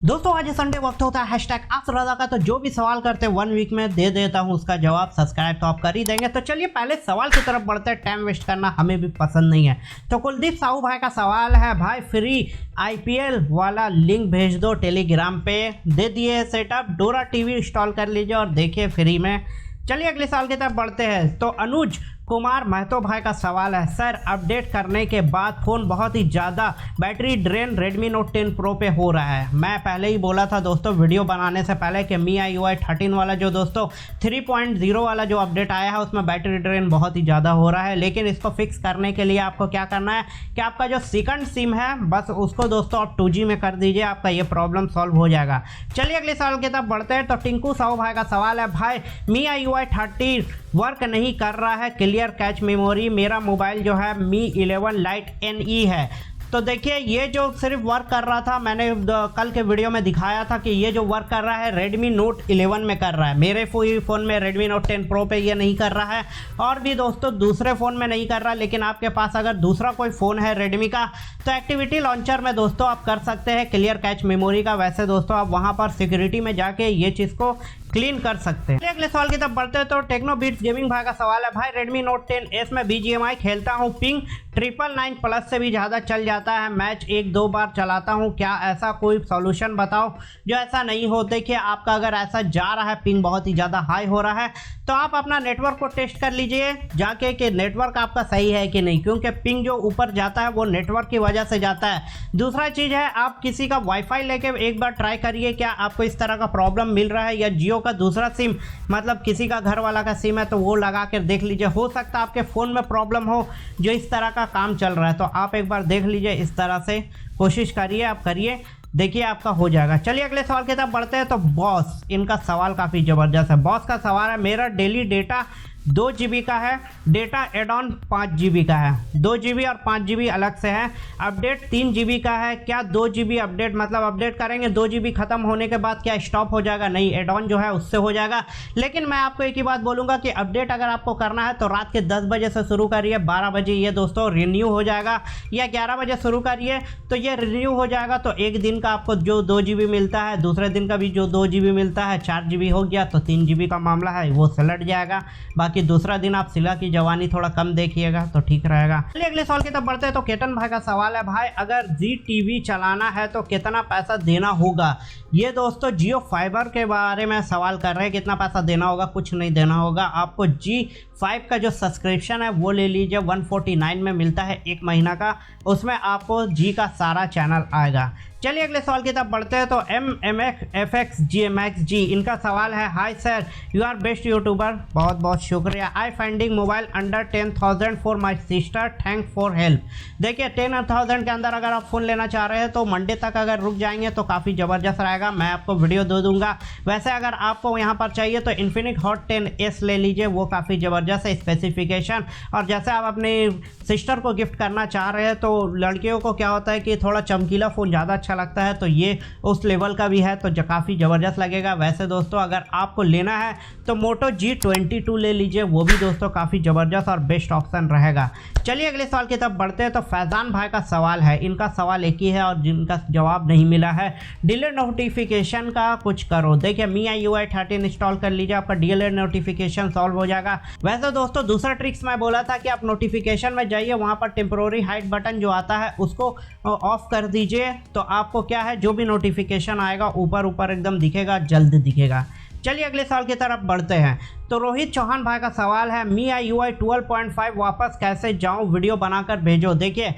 दोस्तों आज संडे वक्त होता है हैशटैग आस्क रज़ा का, तो जो भी सवाल करते हैं 1 वीक में दे देता हूं उसका जवाब। सब्सक्राइब तो आप कर ही देंगे। तो चलिए पहले सवाल की तरफ बढ़ते हैं, टाइम वेस्ट करना हमें भी पसंद नहीं है। तो कुलदीप साहू भाई का सवाल है, भाई फ्री आईपीएल वाला लिंक भेज दो टेलीग्राम पे, दे दिए सेटअप, डोरा टीवी इंस्टॉल कर लीजिए और देखिए फ्री में। चलिए अगले साल की तरफ बढ़ते हैं। तो अनुज कुमार महतो भाई का सवाल है, सर अपडेट करने के बाद फ़ोन बहुत ही ज़्यादा battery drain Redmi Note 10 Pro पे हो रहा है। मैं पहले ही बोला था दोस्तों वीडियो बनाने से पहले कि MIUI 13 वाला जो दोस्तों 3.0 वाला जो अपडेट आया है उसमें बैटरी ड्रेन बहुत ही ज़्यादा हो रहा है। लेकिन इसको फिक्स करने के लिए आपको क्या करना है कि आपका जो सेकंड सिम है बस उसको दोस्तों आप 2G में कर दीजिए, आपका ये प्रॉब्लम सॉल्व हो जाएगा। चलिए अगले साल की तरफ बढ़ते हैं। तो टिंकू साहू भाई का सवाल है, भाई MIUI 13 वर्क नहीं कर रहा है, क्लियर कैच मेमोरी, मेरा मोबाइल जो है Mi 11 Lite NE है। तो देखिए ये जो सिर्फ वर्क कर रहा था, मैंने कल के वीडियो में दिखाया था कि ये जो वर्क कर रहा है Redmi Note 11 में कर रहा है। मेरे फ़ोन में Redmi Note 10 Pro पे ये नहीं कर रहा है, और भी दोस्तों दूसरे फ़ोन में नहीं कर रहा। लेकिन आपके पास अगर दूसरा कोई फ़ोन है Redmi का तो एक्टिविटी लॉन्चर में दोस्तों आप कर सकते हैं क्लियर कैच मेमोरी का। वैसे दोस्तों आप वहाँ पर सिक्योरिटी में जाके ये चीज़ को क्लीन कर सकते हैं। अगले सवाल की तरफ बढ़ते हैं। तो टेक्नो बीट्स गेमिंग भाई का सवाल है, भाई Redmi Note 10S में BGMI खेलता हूँ, पिंग 999+ से भी ज़्यादा चल जाता है, मैच 1-2 बार चलाता हूँ, क्या ऐसा कोई सॉल्यूशन बताओ जो ऐसा नहीं हो। देखिए आपका अगर ऐसा जा रहा है, पिंग बहुत ही ज़्यादा हाई हो रहा है, तो आप अपना नेटवर्क को टेस्ट कर लीजिए जाके कि नेटवर्क आपका सही है कि नहीं, क्योंकि पिंग जो ऊपर जाता है वो नेटवर्क की वजह से जाता है। दूसरा चीज़ है, आप किसी का वाईफाई लेके एक बार ट्राई करिए क्या आपको इस तरह का प्रॉब्लम मिल रहा है, या जियो का दूसरा सिम मतलब किसी का घर वाला का सिम है तो वो लगा कर देख लीजिए। हो सकता है आपके फ़ोन में प्रॉब्लम हो जो इस तरह का काम चल रहा है, तो आप एक बार देख लीजिए, इस तरह से कोशिश करिए, आप करिए, देखिए आपका हो जाएगा। चलिए अगले सवाल की तरफ बढ़ते हैं। तो बॉस, इनका सवाल काफ़ी ज़बरदस्त है। बॉस का सवाल है, मेरा डेली डेटा 2 GB का है, डेटा एड ऑन 5 GB का है, 2 GB और 5 GB अलग से है, अपडेट 3 GB का है। क्या 2 GB अपडेट मतलब अपडेट करेंगे 2 GB ख़त्म होने के बाद क्या स्टॉप हो जाएगा? नहीं, एड ऑन जो है उससे हो जाएगा। लेकिन मैं आपको एक ही बात बोलूँगा कि अपडेट अगर आपको करना है तो रात के 10 बजे से शुरू करिए, 12 बजे ये दोस्तों रिन्यू हो जाएगा, या 11 बजे शुरू करिए तो ये रिन्यू हो जाएगा। तो एक दिन का आपको जो 2 GB मिलता है, दूसरे दिन का भी जो 2 GB मिलता है, 4 GB हो गया, तो 3 GB का मामला है वो सलट जाएगा। बाकी दूसरा दिन आप सिला की जवानी थोड़ा कम देखिएगा तो ठीक रहेगा। चलिए अगले सवाल की तरफ बढ़ते हैं। तो केतन भाई का सवाल है, भाई अगर जी टीवी चलाना है तो कितना पैसा देना होगा? ये दोस्तों जियो फाइबर के बारे में सवाल कर रहे हैं, कितना पैसा देना होगा? कुछ नहीं देना होगा आपको। G5 का जो सब्सक्रिप्शन है वो ले लीजिए, 149 में मिलता है 1 महीना का, उसमें आपको जी का सारा चैनल आएगा। चलिए अगले सवाल की तरफ बढ़ते हैं। तो MMFXGMXG इनका सवाल है, hi sir you are best youtuber, बहुत बहुत शुक्रिया, I finding mobile under 10,000 for my sister, thank for help. देखिए 10,000 के अंदर अगर आप फ़ोन लेना चाह रहे हैं तो मंडे तक अगर रुक जाएंगे तो काफ़ी ज़बरदस्त रहेगा, मैं आपको वीडियो दे दूंगा। वैसे अगर आपको यहाँ पर चाहिए तो Infinix Hot 10S ले लीजिए, वो काफ़ी ज़बरदस्त है स्पेसिफिकेशन। और जैसे आप अपनी सिस्टर को गिफ्ट करना चाह रहे हैं तो लड़कियों को क्या होता है कि थोड़ा चमकीला फ़ोन ज़्यादा अच्छा लगता है, तो ये उस लेवल का भी है तो काफ़ी ज़बरदस्त लगेगा। वैसे दोस्तों अगर आपको लेना है तो Moto G22 ले लीजिए, वो भी दोस्तों काफ़ी ज़बरदस्त और बेस्ट ऑप्शन रहेगा। चलिए अगले सवाल की तरफ बढ़ते हैं। तो फैज़ान भाई का सवाल है, इनका सवाल एक ही है और जिनका जवाब नहीं मिला है, डिले नोटिफिकेशन का कुछ करो। देखिए MIUI 13 इंस्टॉल कर लीजिए, आपका डिले नोटिफिकेशन सॉल्व हो जाएगा। वैसे दोस्तों दूसरा ट्रिक्स मैं बोला था कि आप नोटिफिकेशन में जाइए, वहाँ पर टेम्प्रोरी हाइड बटन जो आता है उसको ऑफ कर दीजिए, तो आपको क्या है जो भी नोटिफिकेशन आएगा ऊपर ऊपर एकदम दिखेगा, जल्द दिखेगा। चलिए अगले साल की तरफ बढ़ते हैं। तो रोहित चौहान भाई का सवाल है, MIUI 12.5 वापस कैसे जाऊं, वीडियो बनाकर भेजो। देखिए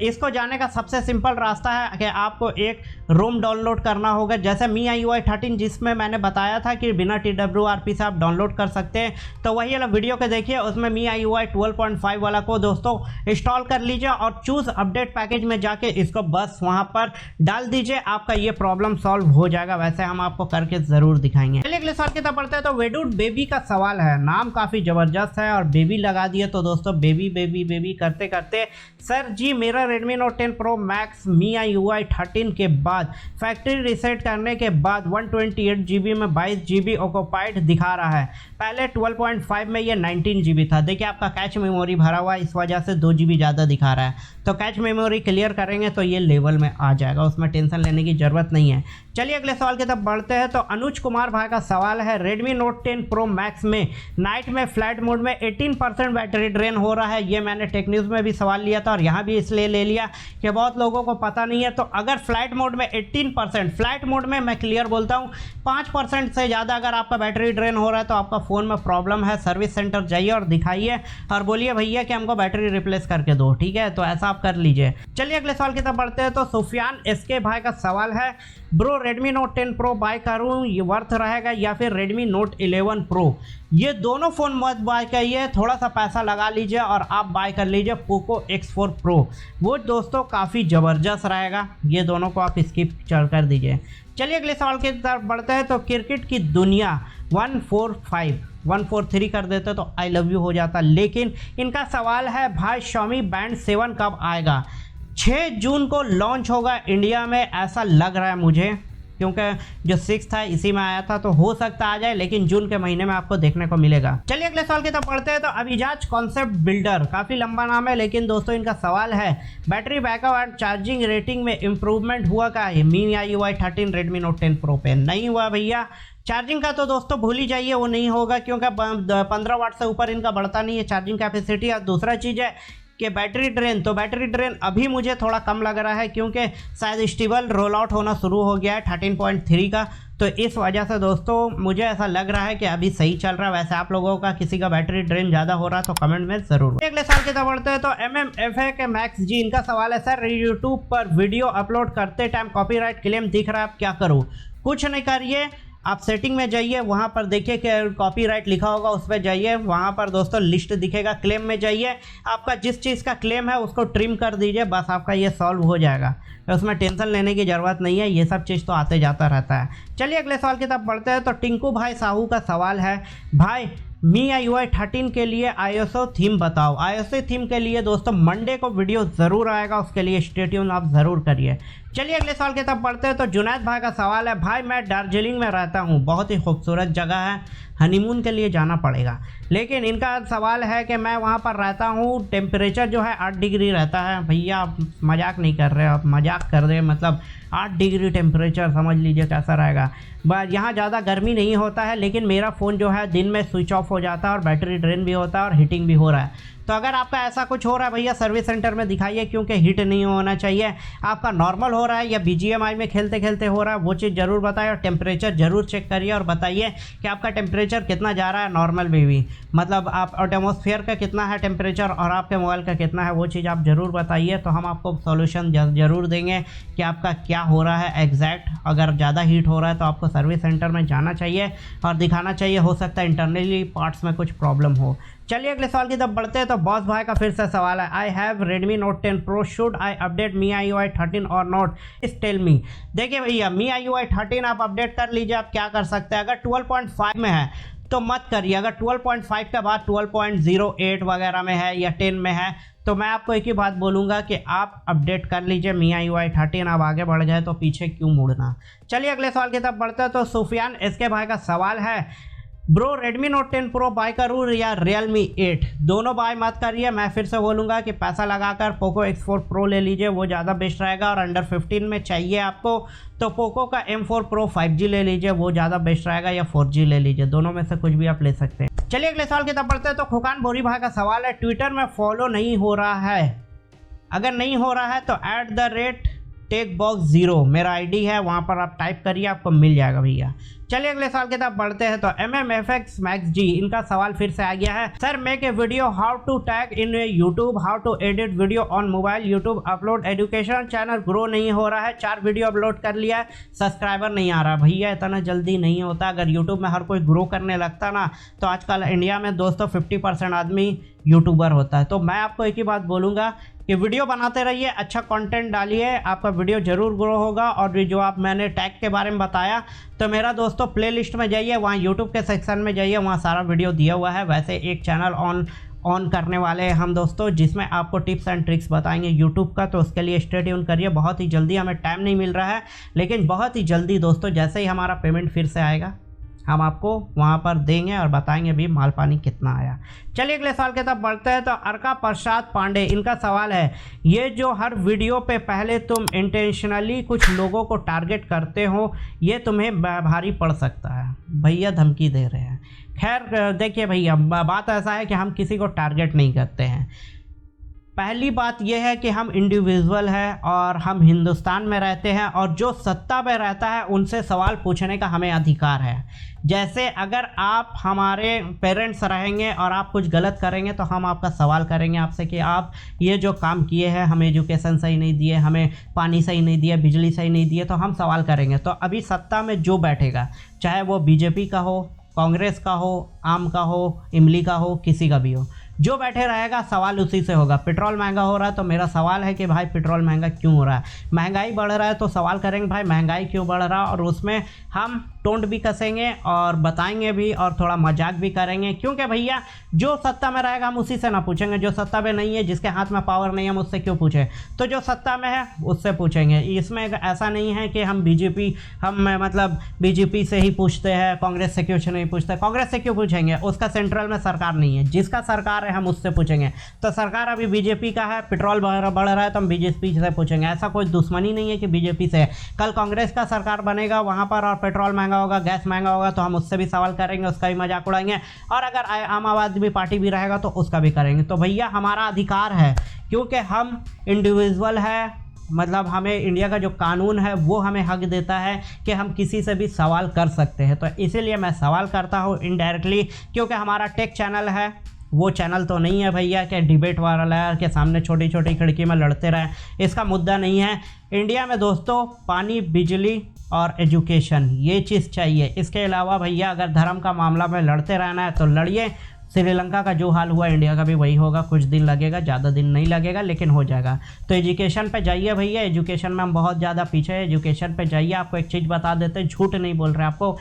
इसको जाने का सबसे सिंपल रास्ता है कि आपको एक रोम डाउनलोड करना होगा, जैसे MIUI 13 जिसमें मैंने बताया था कि बिना TWRP से आप डाउनलोड कर सकते हैं, तो वही वाला वीडियो के देखिए, उसमें MIUI 12.5 वाला को दोस्तों इंस्टॉल कर लीजिए और चूज़ अपडेट पैकेज में जाके इसको बस वहाँ पर डाल दीजिए, आपका ये प्रॉब्लम सॉल्व हो जाएगा। वैसे हम आपको करके ज़रूर दिखाएंगे। अगले सवाल की तरफ बढ़ते हैं। तो वेडूड बेबी का सवाल है, नाम काफ़ी ज़बरदस्त है और बेबी लगा दिए, तो दोस्तों बेबी बेबी बेबी करते करते, सर जी मेरा Redmi Note 10 Pro Max MIUI 13 के बाद फैक्ट्री रीसेट करने के बाद 128 GB में 22 GB ऑक्यूपाइड दिखा रहा है, पहले 12.5 में ये 19 GB था। देखिए आपका कैच मेमोरी भरा हुआ है, इस वजह से 2 GB ज़्यादा दिखा रहा है, तो कैच मेमोरी क्लियर करेंगे तो ये लेवल में आ जाएगा, उसमें टेंशन लेने की ज़रूरत नहीं है। चलिए अगले सवाल की तरफ बढ़ते हैं। तो अनुज कुमार भाई का सवाल है, Redmi Note 10 Pro Max में नाइट में फ्लाइट मोड में 18% बैटरी ड्रेन हो रहा है। ये मैंने टेक न्यूज़ में भी सवाल लिया था और यहाँ भी इसलिए ले लिया कि बहुत लोगों को पता नहीं है। तो अगर फ्लाइट मोड में 18%, फ्लाइट मोड में मैं क्लियर बोलता हूँ 5% से ज़्यादा अगर आपका बैटरी ड्रेन हो रहा है तो आपका फ़ोन में प्रॉब्लम है। सर्विस सेंटर जाइए और दिखाइए और बोलिए भैया कि हमको बैटरी रिप्लेस करके दो, ठीक है। तो ऐसा आप कर लीजिए। चलिए अगले सवाल की तरफ बढ़ते हैं। तो सुफियान एसके भाई का सवाल है, bro Redmi Note 10 Pro buy करूँ, ये वर्थ रहेगा या फिर Redmi Note 11 Pro? ये दोनों फ़ोन मत बाय करिए, थोड़ा सा पैसा लगा लीजिए और आप बाय कर लीजिए Poco X4 Pro। वो दोस्तों काफ़ी ज़बरदस्त रहेगा, ये दोनों को आप स्किप कर दीजिए। चलिए अगले सवाल की तरफ बढ़ते हैं। तो क्रिकेट की दुनिया 143 कर देते तो आई लव यू हो जाता, लेकिन इनका सवाल है भाई Xiaomi Band 7 कब आएगा? 6 जून को लॉन्च होगा इंडिया में, ऐसा लग रहा है मुझे, क्योंकि जो 6 था इसी में आया था, तो हो सकता आ जाए, लेकिन जून के महीने में आपको देखने को मिलेगा। चलिए अगले सवाल की तरफ पढ़ते हैं। तो अभिजाज कॉन्सेप्ट बिल्डर, काफ़ी लंबा नाम है, लेकिन दोस्तों इनका सवाल है, battery backup and charging rating में इंप्रूवमेंट हुआ क्या है MIUI 13 Redmi Note 10 Pro पे? नहीं हुआ भैया। चार्जिंग का तो दोस्तों भूल ही जाइए, वो नहीं होगा, क्योंकि 15 वाट से ऊपर इनका बढ़ता नहीं है चार्जिंग कैपेसिटी। और दूसरा चीज़ है कि बैटरी ड्रेन अभी मुझे थोड़ा कम लग रहा है, क्योंकि शायद स्टेबल रोल आउट होना शुरू हो गया है 13.3 का, तो इस वजह से दोस्तों मुझे ऐसा लग रहा है कि अभी सही चल रहा है। वैसे आप लोगों का किसी का बैटरी ड्रेन ज़्यादा हो रहा है तो कमेंट में ज़रूर। अगले साल की तरफ बढ़ते हैं। तो MMFA के मैक्स जी, इनका सवाल है, सर यूट्यूब पर वीडियो अपलोड करते टाइम कॉपीराइट क्लेम दिख रहा है, आप क्या करूँ? कुछ नहीं करिए, आप सेटिंग में जाइए, वहाँ पर देखिए कि कॉपीराइट लिखा होगा, उस पर जाइए, वहाँ पर दोस्तों लिस्ट दिखेगा, क्लेम में जाइए, आपका जिस चीज़ का क्लेम है उसको ट्रिम कर दीजिए, बस आपका ये सॉल्व हो जाएगा। उसमें टेंशन लेने की ज़रूरत नहीं है, ये सब चीज़ तो आते जाता रहता है। चलिए अगले सवाल की तरफ बढ़ते हैं। तो टिंकू भाई साहू का सवाल है, भाई MIUI 13 के लिए ISO थीम बताओ। ISO थीम के लिए दोस्तों मंडे को वीडियो ज़रूर आएगा, उसके लिए स्टे ट्यून आप ज़रूर करिए। चलिए अगले सवाल की तरफ बढ़ते हैं। तो जुनैद भाई का सवाल है, भाई मैं दार्जिलिंग में रहता हूँ, बहुत ही खूबसूरत जगह है, हनीमून के लिए जाना पड़ेगा, लेकिन इनका सवाल है कि मैं वहाँ पर रहता हूँ, टेम्परेचर जो है 8 डिग्री रहता है। भैया आप मजाक नहीं कर रहे, आप मजाक कर रहे हैं, मतलब 8 डिग्री टेम्परेचर समझ लीजिए कैसा रहेगा। बस यहाँ ज़्यादा गर्मी नहीं होता है, लेकिन मेरा फ़ोन जो है दिन में स्विच ऑफ हो जाता है और बैटरी ड्रेन भी होता है और हीटिंग भी हो रहा है। तो अगर आपका ऐसा कुछ हो रहा है भैया, सर्विस सेंटर में दिखाइए, क्योंकि हीट नहीं होना चाहिए। आपका नॉर्मल हो रहा है या BGMI में खेलते खेलते हो रहा है, वो चीज़ ज़रूर बताइए, और टेम्परेचर ज़रूर चेक करिए और बताइए कि आपका टेम्परेचर कितना जा रहा है नॉर्मल में भी, मतलब आप एटमॉस्फेयर का कितना है टेम्परेचर और आपके मोबाइल का कितना है, वो चीज़ आप ज़रूर बताइए, तो हम आपको सॉल्यूशन ज़रूर देंगे कि आपका क्या हो रहा है एग्जैक्ट। अगर ज़्यादा हीट हो रहा है तो आपको सर्विस सेंटर में जाना चाहिए और दिखाना चाहिए, हो सकता है इंटरनली पार्ट्स में कुछ प्रॉब्लम हो। चलिए अगले सवाल की तरफ बढ़ते हैं। तो बॉस भाई का फिर से सवाल है, I have Redmi Note 10 Pro, should I update MIUI 13 और नॉट, इस टेल मी। देखिए भैया MIUI 13 आप अपडेट कर लीजिए, आप क्या कर सकते हैं, अगर 12.5 में है तो मत करिए, अगर 12.5 के बाद 12.08 वगैरह में है या 10 में है तो मैं आपको एक ही बात बोलूँगा कि आप अपडेट कर लीजिए MIUI 13, आप आगे बढ़ गए तो पीछे क्यों मुड़ना। चलिए अगले सवाल की तरफ बढ़ते हैं। तो सुफियान एसके भाई का सवाल है, bro Redmi Note 10 Pro buy करूँ या Realme 8? दोनों बाय मत करिए, मैं फिर से बोलूँगा कि पैसा लगाकर Poco X4 Pro ले लीजिए, वो ज़्यादा बेस्ट रहेगा। और अंडर 15 में चाहिए आपको तो Poco का M4 Pro 5G ले लीजिए, वो ज़्यादा बेस्ट रहेगा, या 4G ले लीजिए, दोनों में से कुछ भी आप ले सकते हैं। चलिए अगले सवाल की तरफ बढ़ते हैं। तो खुकान बोरी भाई का सवाल है, ट्विटर में फॉलो नहीं हो रहा है, अगर नहीं हो रहा है तो @TechBox0 मेरा ID है, वहाँ पर आप टाइप करिए, आपको मिल जाएगा भैया। चलिए अगले साल की तरफ बढ़ते हैं। तो MMFX मैक्स जी, इनका सवाल फिर से आ गया है, sir make a video how to tag in YouTube, how to edit video on mobile, YouTube upload, education channel grow नहीं हो रहा है, 4 वीडियो अपलोड कर लिया है, सब्सक्राइबर नहीं आ रहा। भैया इतना जल्दी नहीं होता, अगर यूट्यूब में हर कोई ग्रो करने लगता ना तो आजकल इंडिया में दोस्तों 50% आदमी यूट्यूबर होता है। तो मैं आपको एक ही बात बोलूँगा कि वीडियो बनाते रहिए, अच्छा कंटेंट डालिए, आपका वीडियो ज़रूर ग्रो होगा। और जो आप मैंने टैग के बारे में बताया, तो मेरा दोस्तों प्लेलिस्ट में जाइए, वहाँ यूट्यूब के सेक्शन में जाइए, वहाँ सारा वीडियो दिया हुआ है। वैसे एक चैनल ऑन करने वाले हैं हम दोस्तों, जिसमें आपको टिप्स एंड ट्रिक्स बताएंगे यूट्यूब का, तो उसके लिए स्टे ट्यून करिए। बहुत ही जल्दी, हमें टाइम नहीं मिल रहा है, लेकिन बहुत ही जल्दी दोस्तों, जैसे ही हमारा पेमेंट फिर से आएगा हम आपको वहाँ पर देंगे और बताएंगे भी माल पानी कितना आया। चलिए अगले सवाल की तरफ बढ़ते हैं। तो अर्का प्रसाद पांडे, इनका सवाल है, ये जो हर वीडियो पे पहले तुम इंटेंशनली कुछ लोगों को टारगेट करते हो, ये तुम्हें भारी पड़ सकता है। भैया धमकी दे रहे हैं। खैर देखिए भैया, बात ऐसा है कि हम किसी को टारगेट नहीं करते हैं। पहली बात यह है कि हम इंडिविजुअल हैं और हम हिंदुस्तान में रहते हैं, और जो सत्ता पे रहता है उनसे सवाल पूछने का हमें अधिकार है। जैसे अगर आप हमारे पेरेंट्स रहेंगे और आप कुछ गलत करेंगे तो हम आपका सवाल करेंगे आपसे कि आप ये जो काम किए हैं, हमें एजुकेशन सही नहीं दिए, हमें पानी सही नहीं दिया, बिजली सही नहीं दिए, तो हम सवाल करेंगे। तो अभी सत्ता में जो बैठेगा, चाहे वो बीजेपी का हो, कांग्रेस का हो, आम का हो, इमली का हो, किसी का भी हो, जो बैठे रहेगा सवाल उसी से होगा। पेट्रोल महंगा हो रहा है तो मेरा सवाल है कि भाई पेट्रोल महंगा क्यों हो रहा है। महंगाई बढ़ रहा है तो सवाल करेंगे भाई महंगाई क्यों बढ़ रहा है, और उसमें हम टोंट भी कसेंगे और बताएंगे भी और थोड़ा मजाक भी करेंगे। क्योंकि भैया जो सत्ता में रहेगा हम उसी से ना पूछेंगे, जो सत्ता में नहीं है, जिसके हाथ में पावर नहीं है, हम उससे क्यों पूछें। तो जो सत्ता में है उससे पूछेंगे। इसमें ऐसा नहीं है कि हम बीजेपी से ही पूछते हैं, कांग्रेस से क्यों नहीं पूछते। कांग्रेस से क्यों पूछेंगे, उसका सेंट्रल में सरकार नहीं है, जिसका सरकार हम उससे पूछेंगे। तो सरकार अभी बीजेपी का है, पेट्रोल बढ़ रहा है तो हम बीजेपी से पूछेंगे। ऐसा कोई दुश्मनी नहीं है कि बीजेपी से। कल कांग्रेस का सरकार बनेगा वहां पर और पेट्रोल महंगा होगा, गैस महंगा होगा, तो हम उससे भी सवाल करेंगे, उसका भी मजाक उड़ाएंगे। और अगर आम आदमी पार्टी भी रहेगा तो उसका भी करेंगे। तो भैया हमारा अधिकार है, क्योंकि हम इंडिविजुअल है, मतलब हमें इंडिया का जो कानून है वो हमें हक देता है कि हम किसी से भी सवाल कर सकते हैं। तो इसीलिए मैं सवाल करता हूँ इनडायरेक्टली, क्योंकि हमारा टेक चैनल है, वो चैनल तो नहीं है भैया कि डिबेट वाला के सामने छोटी छोटी खिड़की में लड़ते रहें। इसका मुद्दा नहीं है। इंडिया में दोस्तों पानी, बिजली और एजुकेशन, ये चीज़ चाहिए। इसके अलावा भैया अगर धर्म का मामला में लड़ते रहना है तो लड़िए। श्रीलंका का जो हाल हुआ इंडिया का भी वही होगा। कुछ दिन लगेगा, ज़्यादा दिन नहीं लगेगा, लेकिन हो जाएगा। तो एजुकेशन पे जाइए भैया, एजुकेशन में हम बहुत ज़्यादा पीछे हैं। एजुकेशन पे जाइए। आपको एक चीज़ बता देते हैं, झूठ नहीं बोल रहे आपको।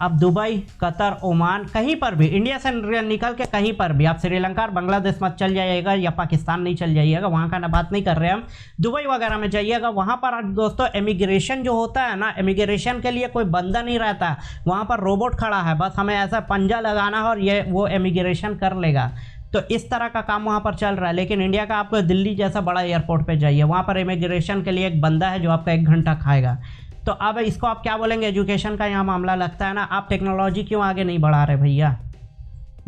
आप दुबई, कतर, ओमान, कहीं पर भी, इंडिया से निकल के कहीं पर भी, आप श्रीलंका और बांग्लादेश मत चल जाइएगा या पाकिस्तान नहीं चल जाइएगा, वहाँ का ना बात नहीं कर रहे हम। दुबई वगैरह में जाइएगा, वहाँ पर दोस्तों इमिग्रेशन जो होता है ना, इमिग्रेशन के लिए कोई बंदा नहीं रहता, वहाँ पर रोबोट खड़ा है, बस हमें ऐसा पंजा लगाना है और वो इमिग्रेशन कर लेगा। तो इस तरह का काम वहाँ पर चल रहा है। लेकिन इंडिया का आपको दिल्ली जैसा बड़ा एयरपोर्ट पे जाइए, वहाँ पर इमिग्रेशन के लिए एक बंदा है जो आपका 1 घंटा खाएगा। तो अब इसको आप क्या बोलेंगे, एजुकेशन का यहाँ मामला लगता है ना। आप टेक्नोलॉजी क्यों आगे नहीं बढ़ा रहे भैया,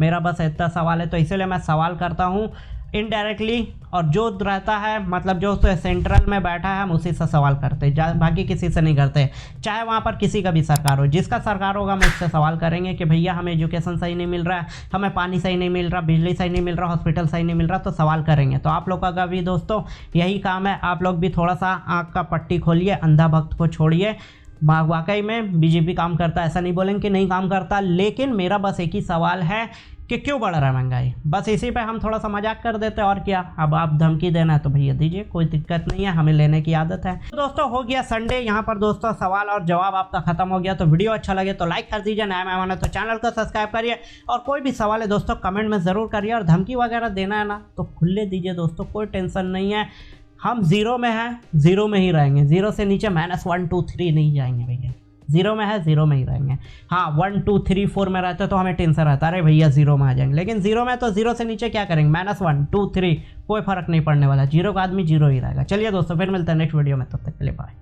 मेरा बस इतना सवाल है। तो इसीलिए मैं सवाल करता हूँ इनडायरेक्टली, और जो रहता है मतलब जो सेंट्रल में बैठा है हम उसी से सवाल करते हैं, बाकी किसी से नहीं करते। चाहे वहाँ पर किसी का भी सरकार हो, जिसका सरकार होगा हम उससे सवाल करेंगे कि भैया हमें एजुकेशन सही नहीं मिल रहा है, हमें पानी सही नहीं मिल रहा, बिजली सही नहीं मिल रहा, हॉस्पिटल सही नहीं मिल रहा, तो सवाल करेंगे। तो आप लोग का भी दोस्तों यही काम है। आप लोग भी थोड़ा सा आँख का पट्टी खोलिए, अंधा भक्त को छोड़िए। वाकई में बीजेपी काम करता है, ऐसा नहीं बोलेंगे कि नहीं काम करता, लेकिन मेरा बस एक ही सवाल है कि क्यों बढ़ रहा है महंगाई। बस इसी पे हम थोड़ा सा मजाक कर देते हैं और क्या। अब आप धमकी देना है तो भैया दीजिए, कोई दिक्कत नहीं है, हमें लेने की आदत है। तो दोस्तों हो गया संडे, यहाँ पर दोस्तों सवाल और जवाब आपका खत्म हो गया। तो वीडियो अच्छा लगे तो लाइक कर दीजिए, नया मेहमान है तो चैनल को सब्सक्राइब करिए, और कोई भी सवाल है दोस्तों कमेंट में ज़रूर करिए। और धमकी वगैरह देना है ना तो खुले दीजिए दोस्तों, कोई टेंशन नहीं है। हम जीरो में हैं, जीरो में ही रहेंगे, जीरो से नीचे -1 2 3 नहीं जाएंगे भैया। जीरो में है, जीरो में ही रहेंगे। हाँ 1 2 3 4 में रहते तो हमें टेंशन रहता, अरे भैया जीरो में आ जाएंगे, लेकिन जीरो में तो जीरो से नीचे क्या करेंगे, -1 2 3 कोई फर्क नहीं पड़ने वाला। जीरो का आदमी जीरो ही रहेगा। चलिए दोस्तों फिर मिलते हैं नेक्स्ट वीडियो में, तब तक के लिए बाय।